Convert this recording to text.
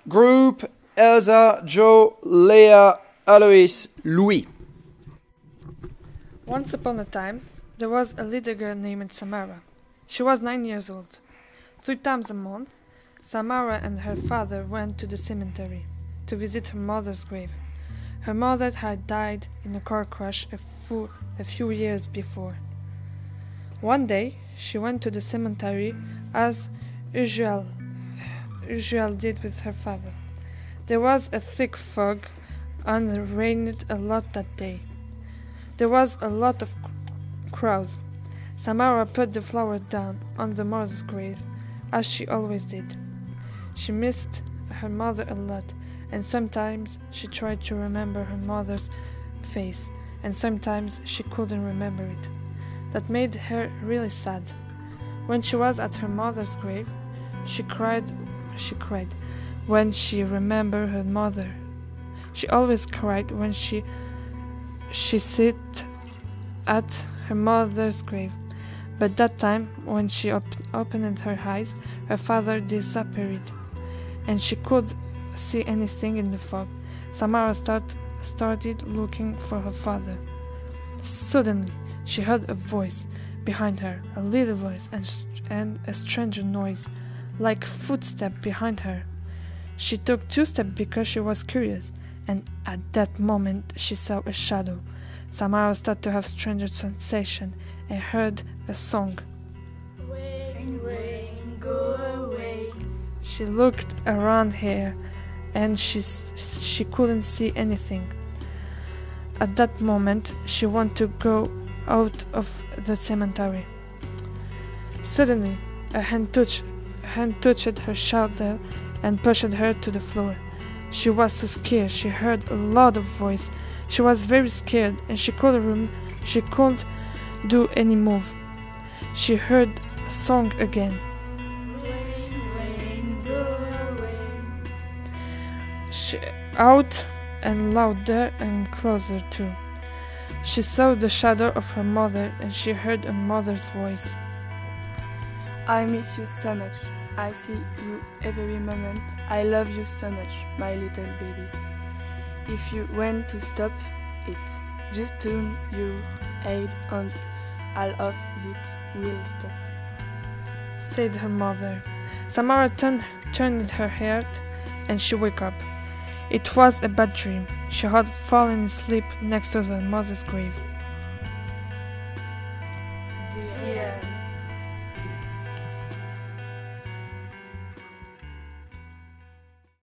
Group: Elsa, Joe, Leah, Alois, Louis. Once upon a time, there was a little girl named Samara. She was 9 years old. 3 times a month, Samara and her father went to the cemetery to visit her mother's grave. Her mother had died in a car crash a few years before. One day, she went to the cemetery as usual did with her father. There was a thick fog and it rained a lot that day. There was a lot of crows. Samara put the flowers down on the mother's grave, as she always did. She missed her mother a lot, and sometimes she tried to remember her mother's face, and sometimes she couldn't remember it. That made her really sad. When she was at her mother's grave, she cried when she remembered her mother. She always cried when she sat at her mother's grave. But that time, when she opened her eyes, her father disappeared, and she could see anything in the fog. Samara started looking for her father. Suddenly, she heard a voice behind her, a little voice and a strange noise, like footsteps behind her. She took 2 steps because she was curious, and at that moment she saw a shadow. Samara started to have strange sensation and heard a song. Rain, rain, go away. She looked around here and she couldn't see anything. At that moment, she wanted to go out of the cemetery. Suddenly, a hand touched her shoulder and pushed her to the floor. She was so scared. She heard a loud voice. She was very scared, and she couldn't do any move. She heard a song again. Rain, rain, go away. She out and louder and closer too. She saw the shadow of her mother, and she heard a mother's voice. I miss you so much. I see you every moment. I love you so much, my little baby. If you want to stop it, just turn your head and all of it will stop, said her mother. Samara turned her head and she woke up. It was a bad dream. She had fallen asleep next to her mother's grave.